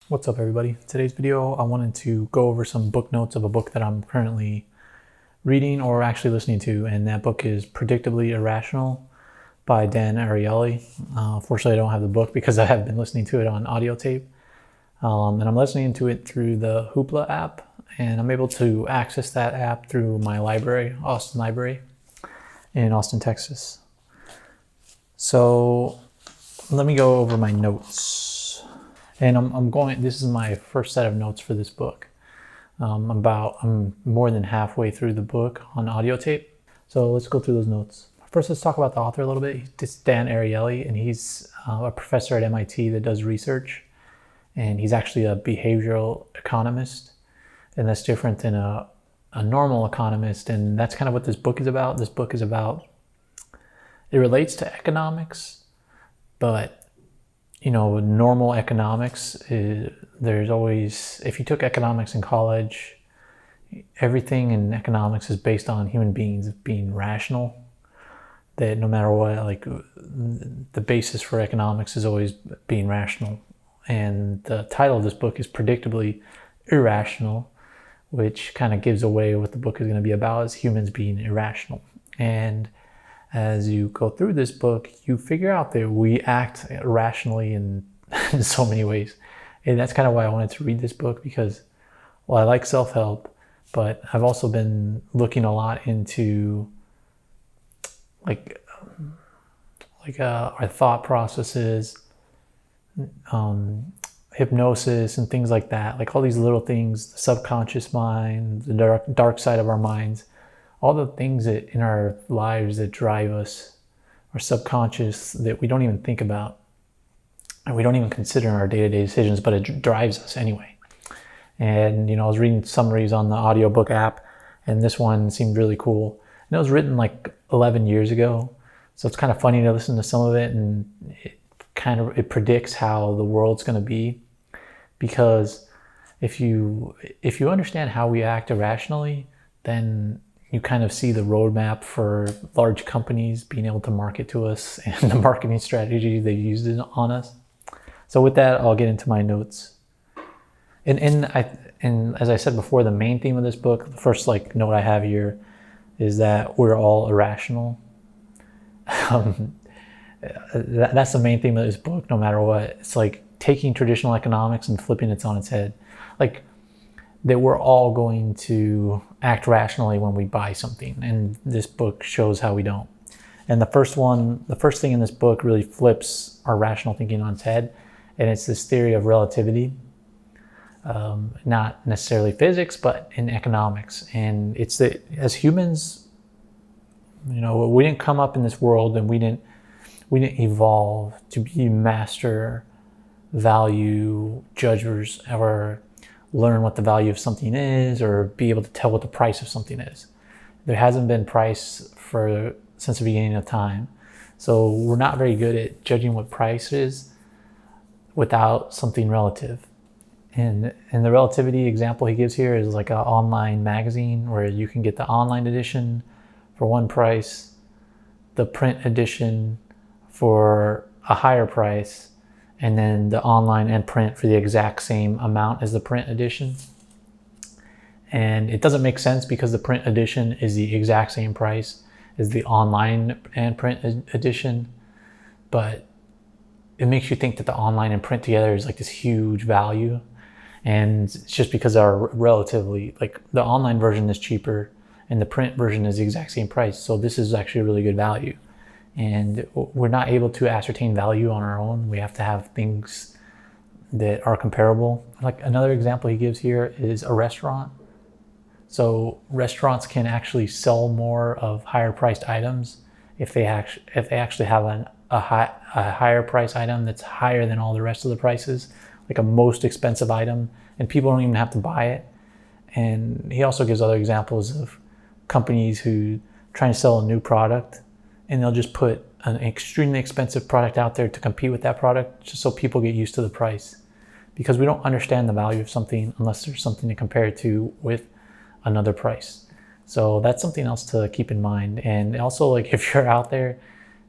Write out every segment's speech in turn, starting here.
What's up, everybody? Today's video, I wanted to go over some book notes of a book that I'm currently reading or actually listening to, and that book is Predictably Irrational by Dan Ariely. Fortunately, I don't have the book because I have been listening to it on audio tape, and I'm listening to it through the Hoopla app, and I'm able to access that app through my library, Austin Library, in Austin, Texas. So let me go over my notes. And this is my first set of notes for this book. I'm more than halfway through the book on audio tape. So let's go through those notes. First, let's talk about the author a little bit. It's Dan Ariely, and he's a professor at MIT that does research. And he's actually a behavioral economist. And that's different than a normal economist. And that's kind of what this book is about. This book is about, it relates to economics, but normal economics, there's always, if you took economics in college, everything in economics is based on human beings being rational. That no matter what, like the basis for economics is always being rational. And the title of this book is Predictably Irrational, which kind of gives away what the book is going to be about, is humans being irrational. And as you go through this book, you figure out that we act rationally in so many ways. And that's kind of why I wanted to read this book, because, well, I like self-help, but I've also been looking a lot into our thought processes, hypnosis and things like that. Like all these little things, the subconscious mind, the dark side of our minds, all the things that in our lives that drive us, our subconscious, that we don't even think about and we don't even consider in our day-to-day decisions, but it drives us anyway. And I was reading summaries on the audiobook app, and this one seemed really cool. And it was written like 11 years ago, so it's kind of funny to listen to some of it, and it predicts how the world's going to be. Because if you understand how we act irrationally, then you kind of see the roadmap for large companies being able to market to us and the marketing strategy they used on us. So with that, I'll get into my notes. And as I said before, the main theme of this book, the first note I have here, is that we're all irrational. That's the main theme of this book, no matter what. It's like taking traditional economics and flipping it on its head. Like, that we're all going to act rationally when we buy something, and this book shows how we don't. And the first thing in this book really flips our rational thinking on its head, and it's this theory of relativity, not necessarily physics, but in economics. And it's that as humans, we didn't come up in this world, and we didn't evolve to be master value judges or learn what the value of something is, or be able to tell what the price of something is. There hasn't been price since the beginning of time. So we're not very good at judging what price is without something relative. And the relativity example he gives here is like an online magazine where you can get the online edition for one price, the print edition for a higher price, and then the online and print for the exact same amount as the print edition. And it doesn't make sense because the print edition is the exact same price as the online and print edition, but it makes you think that the online and print together is like this huge value. And it's just because they're relatively, like, the online version is cheaper and the print version is the exact same price. So this is actually a really good value. And we're not able to ascertain value on our own. We have to have things that are comparable. Like another example he gives here is a restaurant. So restaurants can actually sell more of higher priced items if they actually have a higher price item that's higher than all the rest of the prices, like a most expensive item, and people don't even have to buy it. And he also gives other examples of companies who try to sell a new product, and they'll just put an extremely expensive product out there to compete with that product, just so people get used to the price. Because we don't understand the value of something unless there's something to compare it to with another price. So that's something else to keep in mind. And also, like, if you're out there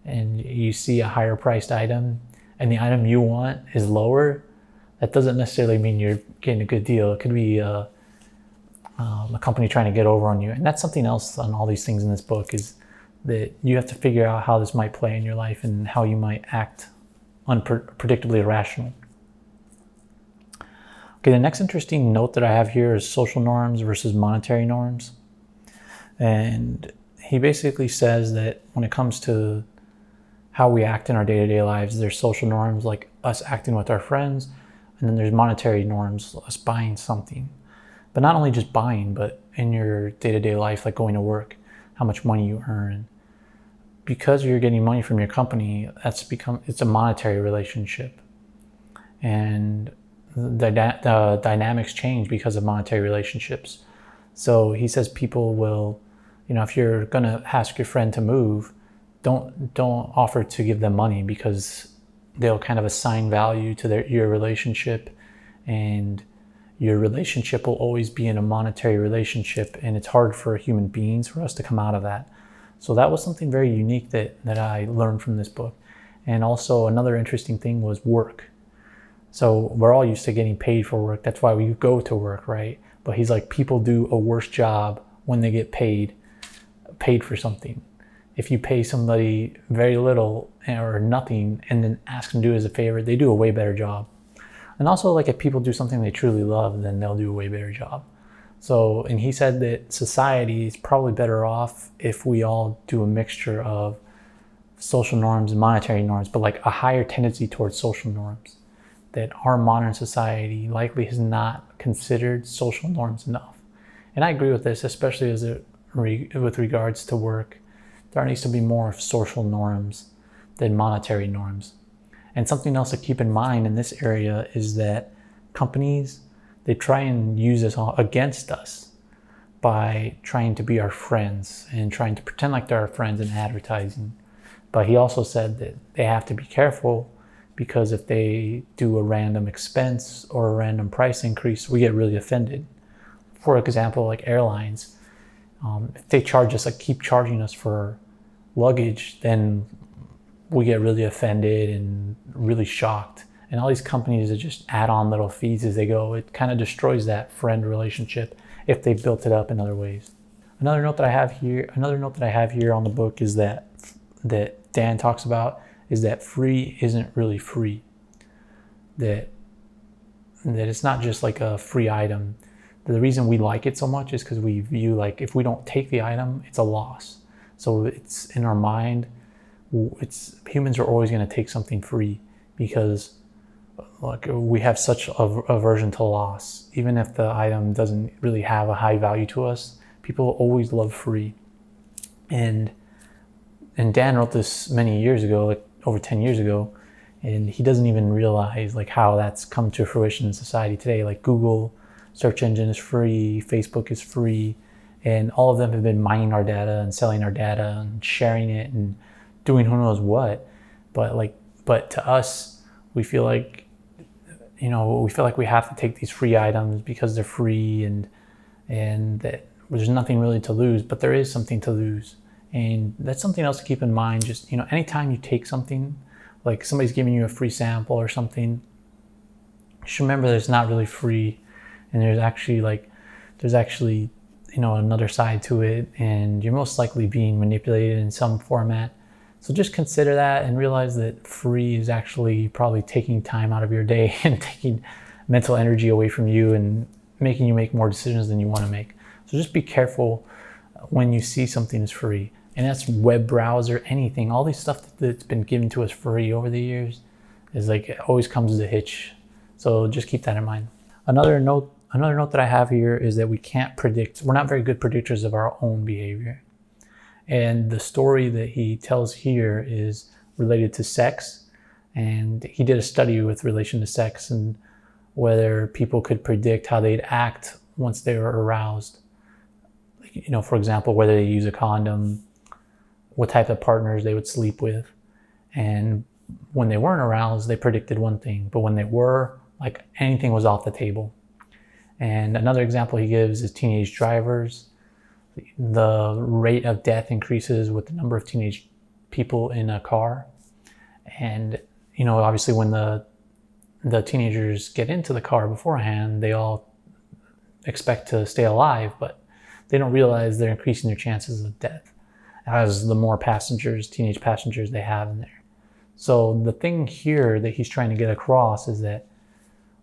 and you see a higher priced item and the item you want is lower, that doesn't necessarily mean you're getting a good deal. It could be a company trying to get over on you. And that's something else on all these things in this book, is that you have to figure out how this might play in your life and how you might act predictably irrational. Okay, the next interesting note that I have here is social norms versus monetary norms. And he basically says that when it comes to how we act in our day-to-day lives, there's social norms like us acting with our friends, and then there's monetary norms, us buying something. But not only just buying, but in your day-to-day life, like going to work, how much money you earn. Because you're getting money from your company, it's a monetary relationship. And the dynamics change because of monetary relationships. So he says people will, if you're gonna ask your friend to move, don't offer to give them money, because they'll kind of assign value to your relationship, and your relationship will always be in a monetary relationship, and it's hard for human beings for us to come out of that. So that was something very unique that I learned from this book. And also another interesting thing was work. So we're all used to getting paid for work. That's why we go to work, right? But he's like, people do a worse job when they get paid for something. If you pay somebody very little or nothing and then ask them to do it as a favor, they do a way better job. And also, like, if people do something they truly love, then they'll do a way better job. So, and he said that society is probably better off if we all do a mixture of social norms and monetary norms, but like a higher tendency towards social norms. That our modern society likely has not considered social norms enough. And I agree with this, especially with regards to work. There needs to be more social norms than monetary norms. And something else to keep in mind in this area is that companies, they try and use this against us by trying to be our friends and trying to pretend like they're our friends in advertising. But he also said that they have to be careful, because if they do a random expense or a random price increase, we get really offended. For example, like airlines, if they charge us, like keep charging us for luggage, then we get really offended and really shocked. And all these companies that just add on little fees as they go, it kind of destroys that friend relationship if they built it up in other ways. Another note that I have here on the book is that Dan talks about is that free isn't really free. That it's not just like a free item. The reason we like it so much is because we view, like, if we don't take the item, it's a loss. So it's in our mind, humans are always going to take something free, because like we have such aversion to loss. Even if the item doesn't really have a high value to us, people always love free. And Dan wrote this many years ago, like over 10 years ago, and he doesn't even realize like how that's come to fruition in society today. Like Google search engine is free, Facebook is free, and all of them have been mining our data and selling our data and sharing it and doing who knows what. But to us, we feel like we have to take these free items because they're free, and that there's nothing really to lose, but there is something to lose. And that's something else to keep in mind. Just, anytime you take something, like somebody's giving you a free sample or something, just remember that it's not really free, and there's actually another side to it, and you're most likely being manipulated in some format. So just consider that and realize that free is actually probably taking time out of your day and taking mental energy away from you and making you make more decisions than you want to make. So just be careful when you see something is free. And that's web browser, anything, all these stuff that's been given to us free over the years is like, it always comes as a hitch. So just keep that in mind. Another note that I have here is that we're not very good predictors of our own behavior. And the story that he tells here is related to sex. And he did a study with relation to sex and whether people could predict how they'd act once they were aroused. For example, whether they use a condom, what type of partners they would sleep with. And when they weren't aroused, they predicted one thing. But when they were, like, anything was off the table. And another example he gives is teenage drivers. The rate of death increases with the number of teenage people in a car. And, obviously when the the teenagers get into the car beforehand, they all expect to stay alive, but they don't realize they're increasing their chances of death as the more passengers, teenage passengers they have in there. So the thing here that he's trying to get across is that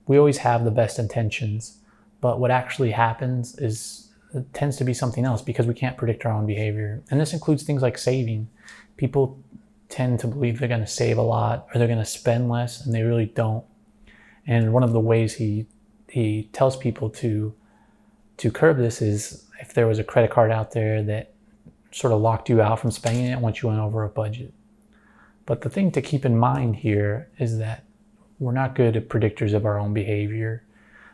we always have the best intentions, but what actually happens is it tends to be something else because we can't predict our own behavior. And this includes things like saving. People tend to believe they're going to save a lot or they're going to spend less, and they really don't. And one of the ways he tells people to curb this is if there was a credit card out there that sort of locked you out from spending it once you went over a budget. But the thing to keep in mind here is that we're not good at predictors of our own behavior.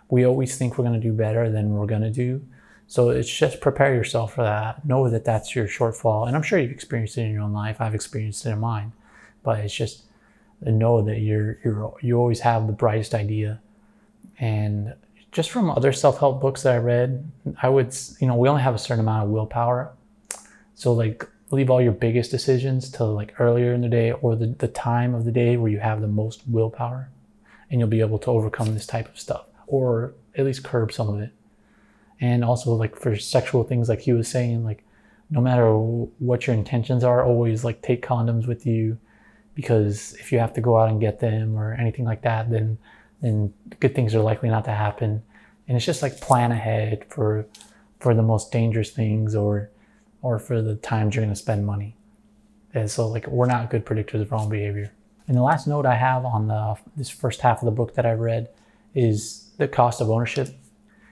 We always think we're going to do better than we're going to do. So it's just prepare yourself for that. Know that that's your shortfall. And I'm sure you've experienced it in your own life. I've experienced it in mine. But it's just know that you always have the brightest idea. And just from other self-help books that I read, I would, we only have a certain amount of willpower. So like leave all your biggest decisions till like earlier in the day or the time of the day where you have the most willpower, and you'll be able to overcome this type of stuff or at least curb some of it. And also like for sexual things, like he was saying, like no matter what your intentions are, always like take condoms with you, because if you have to go out and get them or anything like that, then good things are likely not to happen. And it's just like plan ahead for the most dangerous things or for the times you're going to spend money. And so like we're not good predictors of our own behavior. And the last note I have on this first half of the book that I read is the cost of ownership.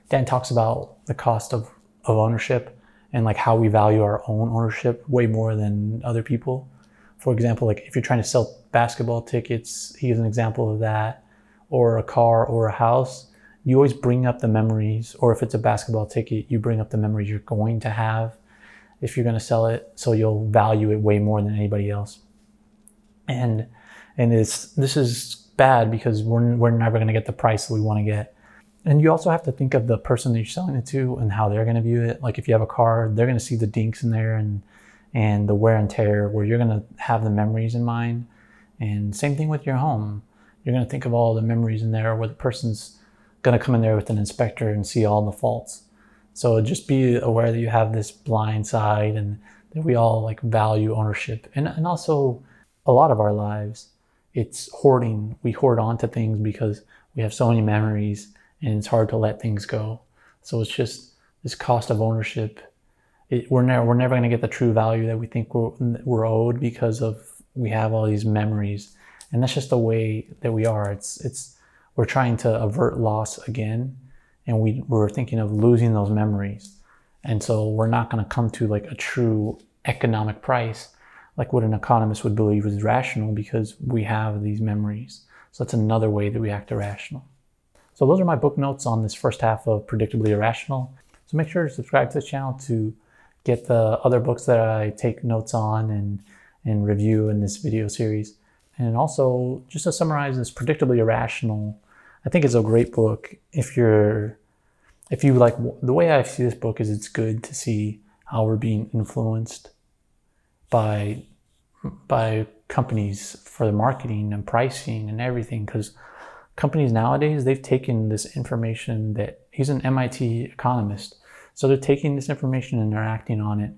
Dan talks about the cost of ownership and like how we value our own ownership way more than other people. For example, like if you're trying to sell basketball tickets, he gives an example of that, or a car or a house, you always bring up the memories, or if it's a basketball ticket, you bring up the memories you're going to have if you're going to sell it, so you'll value it way more than anybody else. And this is bad because we're never going to get the price that we want to get. And you also have to think of the person that you're selling it to and how they're going to view it. Like if you have a car, they're going to see the dinks in there and the wear and tear, where you're going to have the memories in mind. And same thing with your home. You're going to think of all the memories in there where the person's going to come in there with an inspector and see all the faults. So just be aware that you have this blind side and that we all like value ownership. And also a lot of our lives, it's hoarding. We hoard onto things because we have so many memories and it's hard to let things go. So it's just this cost of ownership. We're never going to get the true value that we think we're owed because we have all these memories. And that's just the way that we are. We're trying to avert loss again, and we're thinking of losing those memories. And so we're not going to come to like a true economic price, like what an economist would believe is rational, because we have these memories. So that's another way that we act irrational. So those are my book notes on this first half of Predictably Irrational. So make sure to subscribe to this channel to get the other books that I take notes on and review in this video series. And also, just to summarize this, Predictably Irrational, I think it's a great book. If you like, the way I see this book is it's good to see how we're being influenced by companies for the marketing and pricing and everything. Because companies nowadays, they've taken this information that he's an MIT economist. So they're taking this information and they're acting on it.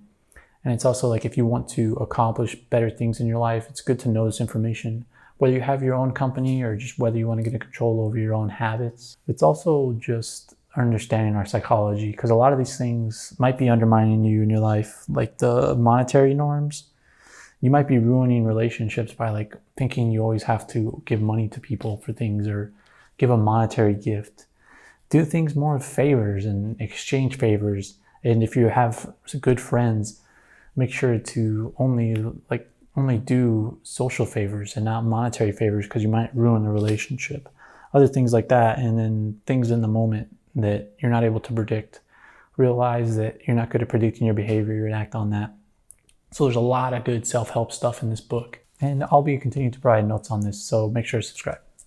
And it's also like if you want to accomplish better things in your life, it's good to know this information, whether you have your own company or just whether you want to get control over your own habits. It's also just understanding our psychology, because a lot of these things might be undermining you in your life, like the monetary norms. You might be ruining relationships by like thinking you always have to give money to people for things or give a monetary gift. Do things more of favors and exchange favors. And if you have good friends, make sure to only do social favors and not monetary favors, because you might ruin the relationship. Other things like that, and then things in the moment that you're not able to predict. Realize that you're not good at predicting your behavior and act on that. So there's a lot of good self-help stuff in this book. And I'll be continuing to provide notes on this, so make sure to subscribe.